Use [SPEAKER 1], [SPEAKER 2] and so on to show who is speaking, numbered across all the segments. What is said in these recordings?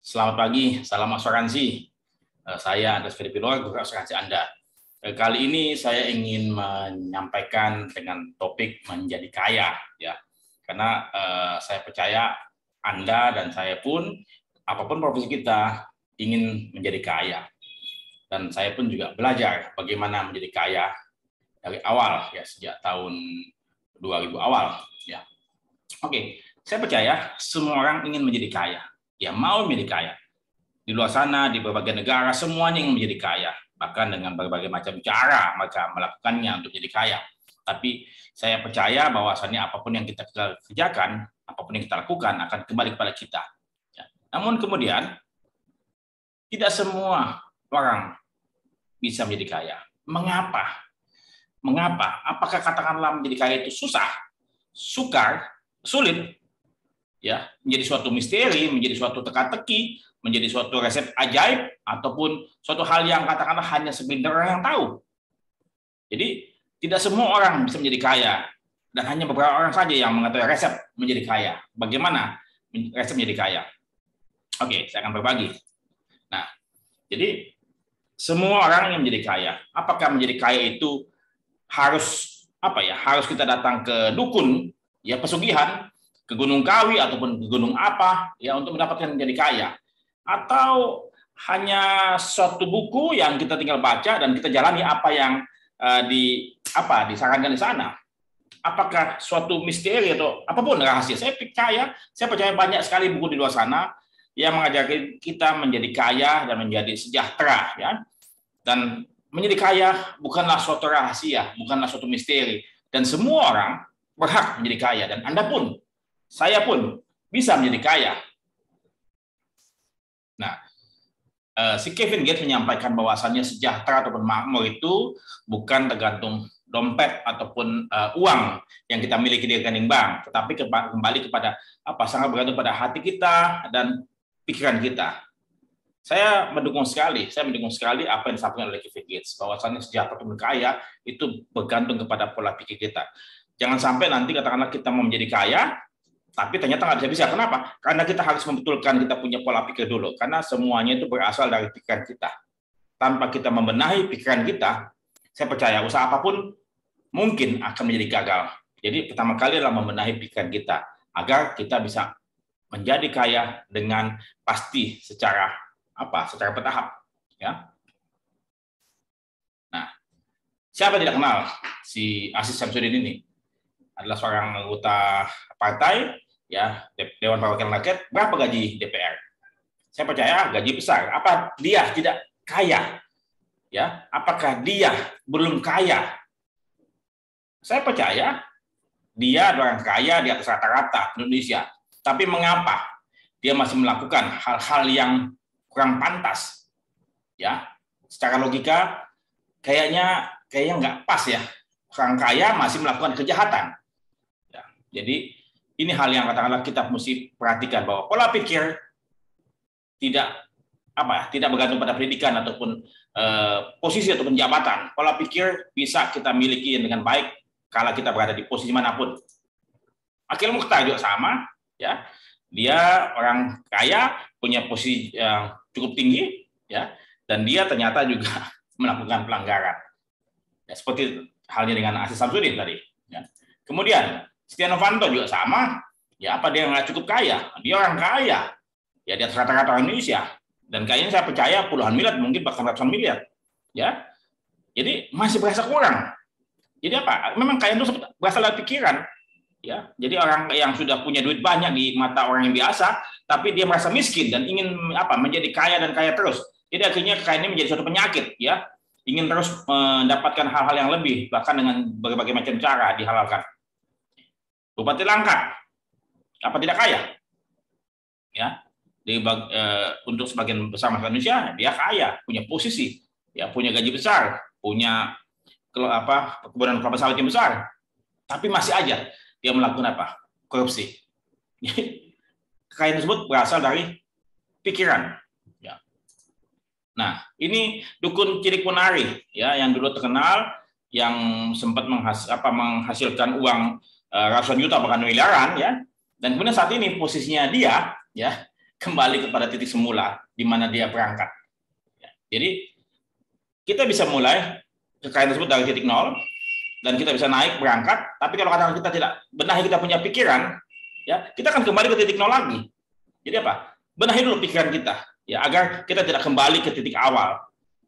[SPEAKER 1] Selamat pagi, salam asuransi. Saya Andres Filipino, guru asuransi Anda. Kali ini saya ingin menyampaikan dengan topik menjadi kaya, ya. Karena saya percaya Anda dan saya pun, apapun profesi kita, ingin menjadi kaya. Dan saya pun juga belajar bagaimana menjadi kaya dari awal, ya, sejak tahun 2000 awal, ya. Oke, saya percaya semua orang ingin menjadi kaya, ya, mau menjadi kaya. Di luar sana, di berbagai negara, semuanya ingin menjadi kaya. Bahkan dengan berbagai macam cara mereka melakukannya untuk menjadi kaya. Tapi saya percaya bahwasannya apapun yang kita kerjakan, apapun yang kita lakukan akan kembali kepada kita. Ya. Namun kemudian, tidak semua orang bisa menjadi kaya. Mengapa? Mengapa? Apakah katakanlah menjadi kaya itu susah, sukar, sulit? Ya, menjadi suatu misteri, menjadi suatu teka-teki, menjadi suatu resep ajaib, ataupun suatu hal yang katakanlah hanya segelintir orang yang tahu. Jadi tidak semua orang bisa menjadi kaya, dan hanya beberapa orang saja yang mengetahui resep menjadi kaya. Bagaimana resep menjadi kaya? Oke, saya akan berbagi. Nah, jadi semua orang yang menjadi kaya. Apakah menjadi kaya itu harus harus kita datang ke dukun, ya, pesugihan, ke Gunung Kawi ataupun ke gunung apa, ya, untuk mendapatkan menjadi kaya? Atau hanya suatu buku yang kita tinggal baca dan kita jalani apa yang disarankan di sana? Apakah suatu misteri atau apapun rahasia? Saya percaya banyak sekali buku di luar sana yang mengajarkan kita menjadi kaya dan menjadi sejahtera, ya. Dan menjadi kaya bukanlah suatu rahasia, bukanlah suatu misteri, dan semua orang berhak menjadi kaya, dan Anda pun, saya pun bisa menjadi kaya. Nah, si Kevin Gates menyampaikan bahwasannya sejahtera ataupun makmur itu bukan tergantung dompet ataupun uang yang kita miliki di rekening bank, tetapi kembali kepada sangat bergantung pada hati kita dan pikiran kita. Saya mendukung sekali apa yang disampaikan oleh Kevin Gates, bahwasannya sejahtera ataupun kaya itu bergantung kepada pola pikir kita. Jangan sampai nanti katakanlah kita mau menjadi kaya, tapi ternyata nggak bisa-bisa. Kenapa? Karena kita harus membetulkan kita punya pola pikir dulu. Karena semuanya itu berasal dari pikiran kita. Tanpa kita membenahi pikiran kita, saya percaya usaha apapun mungkin akan menjadi gagal. Jadi pertama kali adalah membenahi pikiran kita, agar kita bisa menjadi kaya dengan pasti secara bertahap. Ya. Nah, siapa tidak kenal si Aziz Syamsuddin ini? Adalah seorang anggota partai, ya, Dewan Perwakilan Rakyat. Berapa gaji DPR? Saya percaya gaji besar. Apa dia tidak kaya? Ya, apakah dia belum kaya? Saya percaya dia adalah orang kaya di atas rata-rata Indonesia. Tapi mengapa dia masih melakukan hal-hal yang kurang pantas? Ya, secara logika kayaknya nggak pas, ya. Orang kaya masih melakukan kejahatan. Jadi ini hal yang katakanlah kita mesti perhatikan, bahwa pola pikir tidak bergantung pada pendidikan ataupun posisi ataupun jabatan. Pola pikir bisa kita miliki dengan baik kalau kita berada di posisi manapun. Akhil Mukhtar juga sama, ya. Dia orang kaya, punya posisi yang cukup tinggi, ya, dan dia ternyata juga melakukan pelanggaran. Ya, seperti halnya dengan Aziz Syamsuddin tadi, ya. Kemudian Setia Novanto juga sama, ya, dia nggak cukup kaya? Dia orang kaya, ya, di atas rata-rata orang Indonesia, dan kayaknya saya percaya puluhan miliar, mungkin bahkan ratusan miliar, ya. Jadi masih berasa kurang. Jadi memang kaya itu berasal dari pikiran, ya. Jadi orang yang sudah punya duit banyak di mata orang yang biasa, tapi dia merasa miskin dan ingin menjadi kaya dan kaya terus. Jadi akhirnya kekayaan ini menjadi suatu penyakit, ya. Ingin terus mendapatkan hal-hal yang lebih, bahkan dengan berbagai macam cara dihalalkan. Bupati Langkat, apa tidak kaya? Ya, untuk sebagian besar masyarakat Indonesia dia kaya, punya posisi, ya, punya gaji besar, punya kebunan kelapa sawit yang besar, tapi masih aja dia melakukan korupsi. Kekayaan tersebut berasal dari pikiran. Ya. Nah, ini dukun Cilik Ponari, ya, yang dulu terkenal, yang sempat menghasilkan uang ratusan juta bahkan miliaran, ya. Dan kemudian saat ini posisinya dia, ya, kembali kepada titik semula di mana dia berangkat. Ya, jadi kita bisa mulai kekayaan tersebut dari titik nol dan kita bisa naik berangkat. Tapi kalau kadang kita tidak benahi kita punya pikiran, ya kita akan kembali ke titik nol lagi. Jadi apa? Benahi dulu pikiran kita, ya agar kita tidak kembali ke titik awal.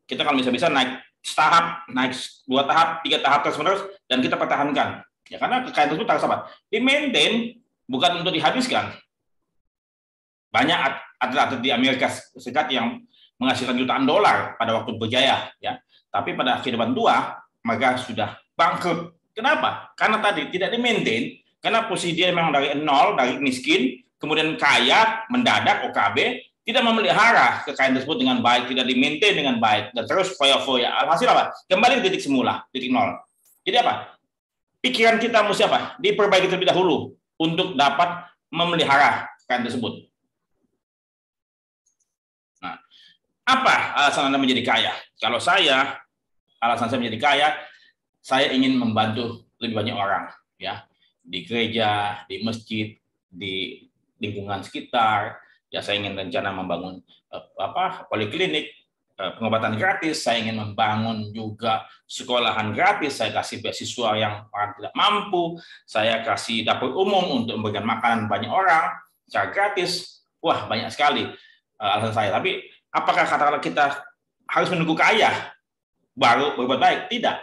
[SPEAKER 1] Kita kalau bisa naik setahap, naik 2 tahap, 3 tahap terus-menerus, dan kita pertahankan. Ya karena kekayaan tersebut harus apa? Di-maintain, bukan untuk dihabiskan. Banyak atlet-atlet di Amerika Serikat yang menghasilkan jutaan dolar pada waktu berjaya, ya. Tapi pada kehidupan tua mereka sudah bangkrut. Kenapa? Karena tadi tidak di-maintain, karena posisi dia memang dari nol, dari miskin, kemudian kaya, mendadak OKB, tidak memelihara kekayaan tersebut dengan baik, tidak di-maintain dengan baik, dan terus foya-foya. Alhasil apa? Kembali ke titik semula, titik nol. Jadi apa? Pikiran kita mesti apa? Diperbaiki terlebih dahulu untuk dapat memelihara kekayaan tersebut. Nah, apa alasan Anda menjadi kaya? Kalau saya, alasan saya menjadi kaya, saya ingin membantu lebih banyak orang, ya, di gereja, di masjid, di lingkungan sekitar. Ya, saya ingin rencana membangun poliklinik, pengobatan gratis. Saya ingin membangun juga sekolahan gratis. Saya kasih beasiswa yang orang tidak mampu. Saya kasih dapur umum untuk memberikan makanan banyak orang secara gratis. Wah, banyak sekali alasan saya. Tapi apakah katakanlah kita harus menunggu kaya baru berbuat baik? Tidak,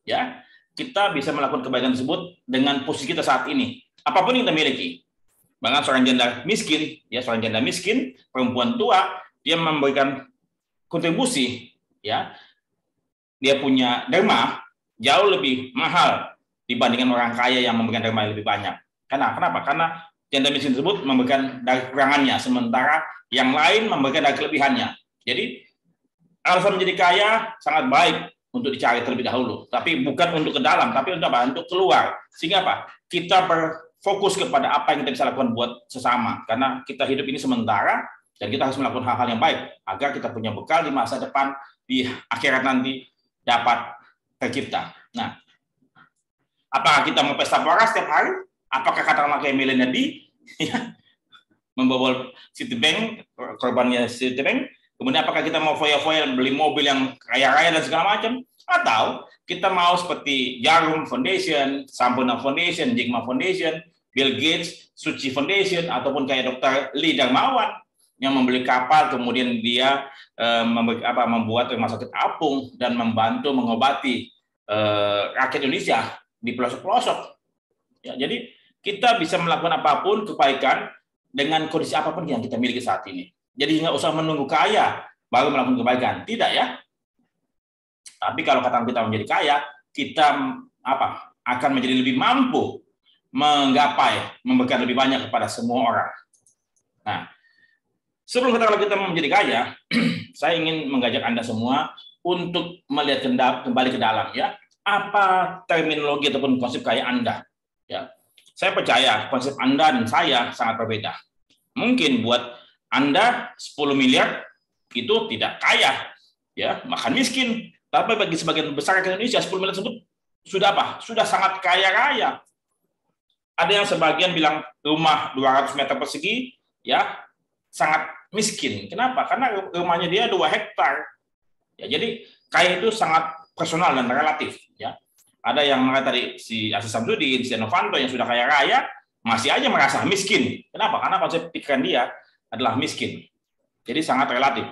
[SPEAKER 1] ya. Kita bisa melakukan kebaikan tersebut dengan posisi kita saat ini. Apapun yang kita miliki. Bahkan seorang janda miskin, ya, seorang janda miskin, perempuan tua, dia memberikan kontribusi, ya. Dia punya derma jauh lebih mahal dibandingkan orang kaya yang memberikan derma yang lebih banyak. Kenapa? Karena janda miskin tersebut memberikan dari kekurangannya, sementara yang lain memberikan dari kelebihannya. Jadi alasan menjadi kaya sangat baik untuk dicari terlebih dahulu, tapi bukan untuk ke dalam, tapi untuk apa? Untuk keluar. Sehingga apa? Kita berfokus kepada apa yang kita bisa lakukan buat sesama, karena kita hidup ini sementara dan kita harus melakukan hal-hal yang baik agar kita punya bekal di masa depan, di akhirat nanti dapat tercipta. Nah, apakah kita mau pesta pora setiap hari? Apakah katakanlah kayak Milena D, membobol Citibank, korbannya Citibank? Kemudian apakah kita mau foya-foya beli mobil yang kaya-raya dan segala macam? Atau kita mau seperti Jarum Foundation, Sampurna Foundation, Jigma Foundation, Bill Gates, Suci Foundation, ataupun kayak Dr. Lee Darmawan yang membeli kapal, kemudian dia membuat rumah sakit apung dan membantu mengobati rakyat Indonesia di pelosok-pelosok. Ya, jadi kita bisa melakukan apapun kebaikan dengan kondisi apapun yang kita miliki saat ini. Jadi nggak usah menunggu kaya baru melakukan kebaikan, tidak ya. Tapi kalau kata kita menjadi kaya, kita akan menjadi lebih mampu menggapai, memberikan lebih banyak kepada semua orang. Nah, sebelum kita menjadi kaya, saya ingin mengajak Anda semua untuk melihat kembali ke dalam, ya. Apa terminologi ataupun konsep kaya Anda? Ya, saya percaya konsep Anda dan saya sangat berbeda. Mungkin buat Anda 10 miliar itu tidak kaya, ya, makan miskin. Tapi bagi sebagian besar rakyat Indonesia 10 miliar tersebut sudah apa? Sudah sangat kaya-raya. Ada yang sebagian bilang rumah 200 meter persegi, ya, sangat miskin. Kenapa? Karena rumahnya dia 2 hektar. Ya, jadi kaya itu sangat personal dan relatif, ya. Ada yang tadi si Aziz Samsudin, si Novanto yang sudah kaya raya masih aja merasa miskin. Kenapa? Karena konsep pikiran dia adalah miskin. Jadi sangat relatif.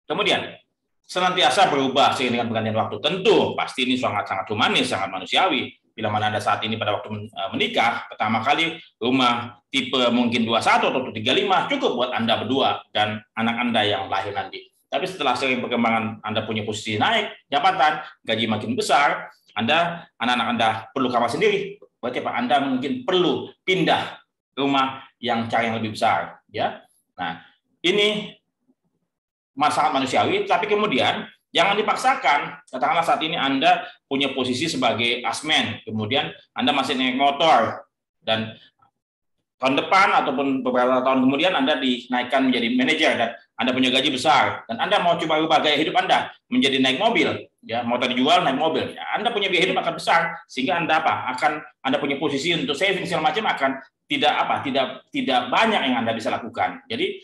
[SPEAKER 1] Kemudian senantiasa berubah seiring dengan pergantian waktu. Tentu pasti ini sangat humanis, sangat manusiawi. Bila mana Anda saat ini pada waktu menikah, pertama kali rumah tipe mungkin 21 atau 35 cukup buat Anda berdua dan anak Anda yang lahir nanti. Tapi setelah sering perkembangan Anda punya posisi naik, jabatan, gaji makin besar, anak-anak Anda perlu kamar sendiri. Berarti Pak, Anda mungkin perlu pindah rumah yang cara yang lebih besar, ya. Nah, ini sangat manusiawi, tapi kemudian jangan dipaksakan. Katakanlah saat ini Anda punya posisi sebagai asmen, kemudian Anda masih naik motor, dan tahun depan ataupun beberapa tahun kemudian Anda dinaikkan menjadi manajer dan Anda punya gaji besar, dan Anda mau coba ubah gaya hidup Anda menjadi naik mobil, ya, motor dijual naik mobil, ya, Anda punya biaya hidup akan besar, sehingga Anda Anda punya posisi untuk saving segala macam akan tidak banyak yang Anda bisa lakukan. Jadi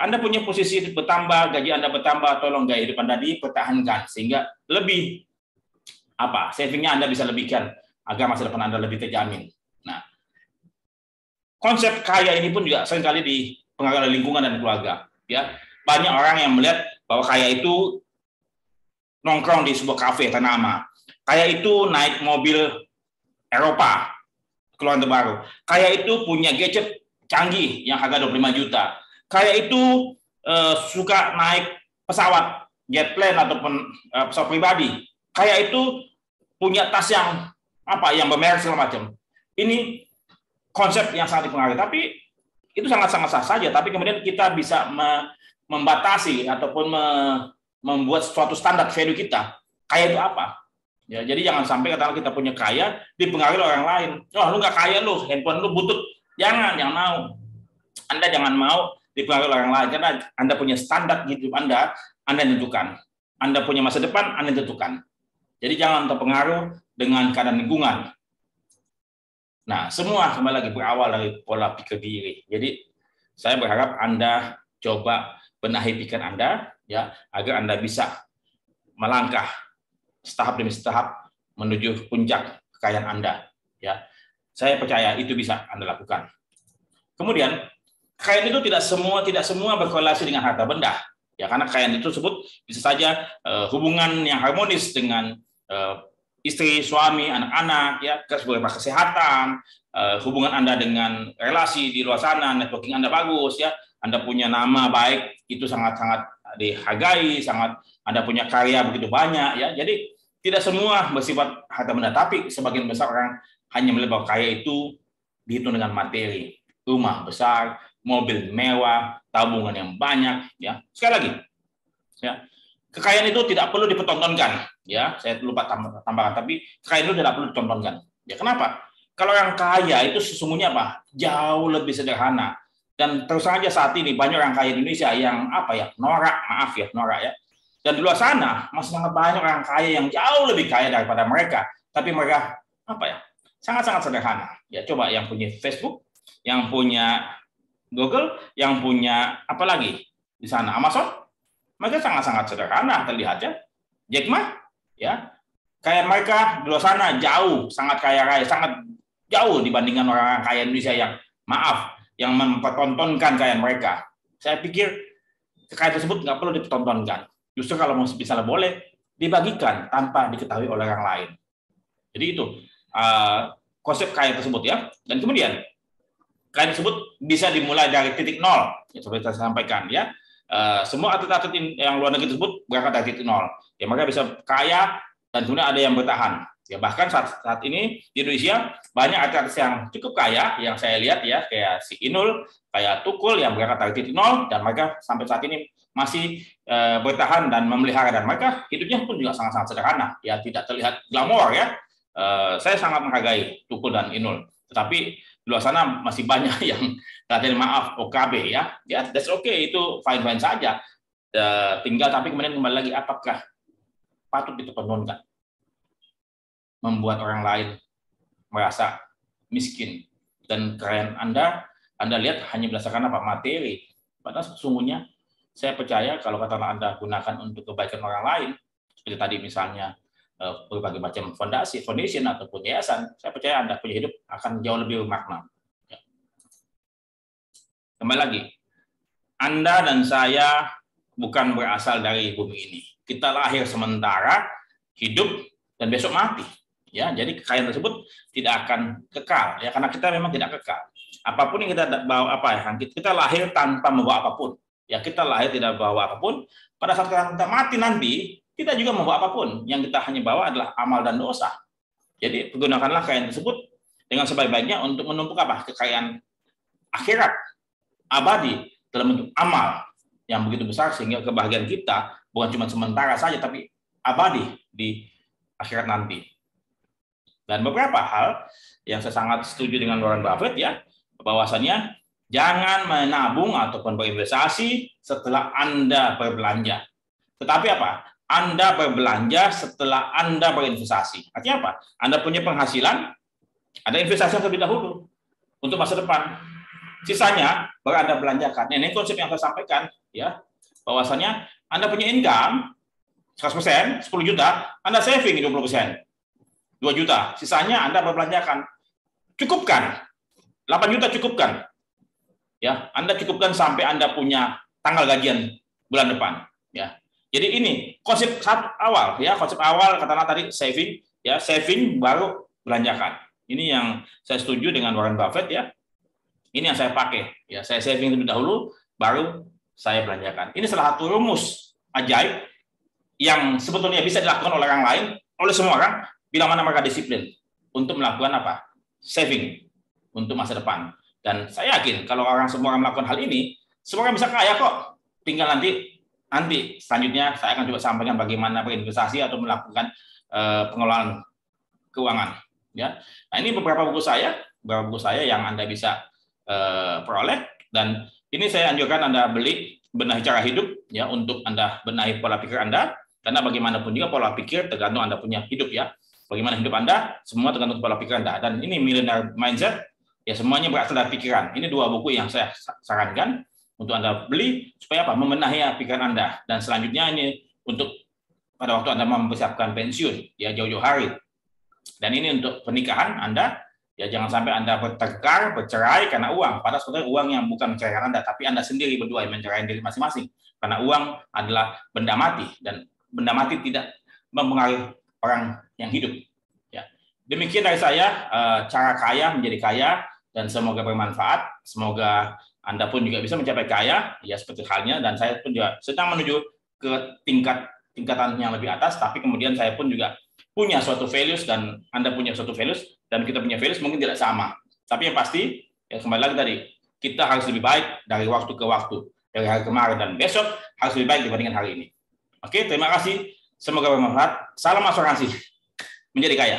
[SPEAKER 1] Anda punya posisi bertambah, gaji Anda bertambah, tolong gaya hidup Anda dipertahankan sehingga lebih savingnya Anda bisa lebihkan agar masa depan Anda lebih terjamin. Nah, konsep kaya ini pun juga seringkali dipengaruhi oleh lingkungan dan keluarga. Ya, banyak orang yang melihat bahwa kaya itu nongkrong di sebuah kafe ternama, kaya itu naik mobil Eropa keluaran terbaru, kaya itu punya gadget canggih yang harga 25 juta, kaya itu suka naik pesawat jet plane ataupun pesawat pribadi, kaya itu punya tas yang bermerek segala macam. Ini konsep yang sangat dipengaruhi, tapi itu sangat-sangat sah saja. Tapi kemudian kita bisa membatasi ataupun membuat suatu standar value kita. Kaya itu apa? Ya, jadi jangan sampai katakanlah kita punya kaya dipengaruhi oleh orang lain. Oh, lu nggak kaya, lu handphone lu butut. Jangan mau. Anda jangan mau dipengaruhi oleh orang lain karena Anda punya standar hidup Anda tentukan. Anda punya masa depan, Anda tentukan. Jadi jangan terpengaruh dengan keadaan lingkungan. Nah, semua kembali lagi berawal dari pola pikir diri. Jadi saya berharap Anda coba benahi pikiran Anda ya agar Anda bisa melangkah setahap demi setahap menuju puncak kekayaan Anda ya. Saya percaya itu bisa Anda lakukan. Kemudian kekayaan itu tidak semua berkorelasi dengan harta benda ya, karena kekayaan itu tersebut bisa saja hubungan yang harmonis dengan istri, suami, anak-anak ya, beberapa kesehatan, hubungan Anda dengan relasi di luar sana, networking Anda bagus ya, Anda punya nama baik itu sangat-sangat dihargai, Anda punya karya begitu banyak ya. Jadi tidak semua bersifat harta benda, tapi sebagian besar orang hanya melihat bahwa kaya itu dihitung dengan materi, rumah besar, mobil mewah, tabungan yang banyak ya. Sekali lagi ya, kekayaan itu tidak perlu dipertontonkan ya. Saya lupa tambahkan, tapi kekayaan itu tidak perlu ditontonkan. Ya kenapa? Kalau yang kaya itu sesungguhnya jauh lebih sederhana. Dan terus saja saat ini banyak orang kaya di Indonesia yang norak ya. Dan di luar sana masih sangat banyak orang kaya yang jauh lebih kaya daripada mereka, tapi mereka sangat-sangat sederhana. Ya coba yang punya Facebook, yang punya Google, yang punya apalagi di sana Amazon, mereka sangat-sangat sederhana terlihatnya. Jack Ma, ya kaya mereka di luar sana jauh, sangat kaya raya, sangat jauh dibandingkan orang kaya Indonesia yang mempertontonkan kekayaan mereka. Saya pikir kekayaan tersebut nggak perlu dipertontonkan. Justru kalau misalnya boleh dibagikan tanpa diketahui oleh orang lain. Jadi itu konsep kaya tersebut ya. Dan kemudian kaya tersebut bisa dimulai dari titik nol, seperti saya sampaikan ya. Semua atlet-atlet yang luar negeri tersebut berangkat dari titik nol. Ya mereka bisa kaya dan kemudian ada yang bertahan. Ya bahkan saat ini di Indonesia banyak atlet yang cukup kaya yang saya lihat ya, kayak si Inul, kayak Tukul yang berangkat dari titik nol dan mereka sampai saat ini masih bertahan dan memelihara, dan mereka hidupnya pun juga sangat-sangat sederhana ya, tidak terlihat glamor ya. Saya sangat menghargai Tukul dan Inul, tetapi di luar sana masih banyak yang OKB ya, that's okay, itu fine saja. Tinggal tapi kemudian kembali lagi, apakah patut dipertontonkan membuat orang lain merasa miskin dan kekayaan Anda lihat hanya berdasarkan materi, padahal sesungguhnya saya percaya kalau katakanlah Anda gunakan untuk kebaikan orang lain, seperti tadi misalnya berbagai macam foundation ataupun yayasan, saya percaya Anda punya hidup akan jauh lebih bermakna. Kembali lagi, Anda dan saya bukan berasal dari bumi ini. Kita lahir sementara, hidup, dan besok mati. Ya, jadi kekayaan tersebut tidak akan kekal, ya, karena kita memang tidak kekal. Apapun yang kita bawa, kita lahir tanpa membawa apapun. Ya, kita lahir tidak bawa apapun. Pada saat kita mati nanti, kita juga membawa apapun. Yang kita hanya bawa adalah amal dan dosa. Jadi gunakanlah kekayaan tersebut dengan sebaik-baiknya untuk menumpuk kekayaan akhirat abadi dalam bentuk amal yang begitu besar, sehingga kebahagiaan kita bukan cuma sementara saja, tapi abadi di akhirat nanti. Dan beberapa hal yang saya sangat setuju dengan Warren Buffett ya, bahwasannya jangan menabung ataupun berinvestasi setelah Anda berbelanja. Tetapi Anda berbelanja setelah Anda berinvestasi. Artinya apa? Anda punya penghasilan, ada investasi yang terlebih dahulu untuk masa depan. Sisanya baru Anda belanjakan. Ini konsep yang saya sampaikan, ya, bahwasanya Anda punya income 100%, 10 juta, Anda saving 20%, 2 juta. Sisanya Anda berbelanjakan. Cukupkan. 8 juta cukupkan. Ya, Anda cukupkan sampai Anda punya tanggal gajian bulan depan, ya. Jadi ini konsep awal, ya, konsep awal katakanlah tadi saving, ya, saving baru belanjakan. Ini yang saya setuju dengan Warren Buffett, ya. Ini yang saya pakai, ya. Saya saving terlebih dahulu, baru saya belanjakan. Ini salah satu rumus ajaib yang sebetulnya bisa dilakukan oleh orang lain, oleh semua orang, bila mana mereka disiplin untuk melakukan apa? Saving untuk masa depan. Dan saya yakin kalau semua orang melakukan hal ini, semua orang bisa kaya kok. Tinggal nanti selanjutnya saya akan coba sampaikan bagaimana berinvestasi atau melakukan pengelolaan keuangan. Ya, nah ini beberapa buku saya yang Anda bisa peroleh, dan ini saya anjurkan Anda beli Benahi Cara Hidup, ya, untuk Anda benahi pola pikir Anda, karena bagaimanapun juga pola pikir tergantung Anda punya hidup, ya. Bagaimana hidup Anda, semua tergantung pola pikir Anda. Dan ini Millionaire Mindset, ya, semuanya berasal dari pikiran. Ini 2 buku yang saya sarankan untuk Anda beli supaya apa? Membenahi pikiran Anda. Dan selanjutnya ini untuk pada waktu Anda mempersiapkan pensiun, ya, jauh-jauh hari. Dan ini untuk pernikahan Anda, ya, jangan sampai Anda bertengkar, bercerai karena uang. Padahal sebenarnya uang yang bukan menceraikan Anda, tapi Anda sendiri berdua yang menceraikan diri masing-masing. Karena uang adalah benda mati, dan benda mati tidak mempengaruhi orang yang hidup. Ya. Demikian dari saya, cara kaya menjadi kaya, dan semoga bermanfaat. Semoga Anda pun juga bisa mencapai kaya, ya, seperti halnya, dan saya pun juga sedang menuju ke tingkatan yang lebih atas, tapi kemudian saya pun juga punya suatu values, dan Anda punya suatu values, dan kita punya values mungkin tidak sama. Tapi yang pasti, ya, kembali lagi tadi, kita harus lebih baik dari waktu ke waktu. Dari hari kemarin dan besok harus lebih baik dibandingkan hari ini. Oke, terima kasih. Semoga bermanfaat. Salam asuransi. Menjadi kaya.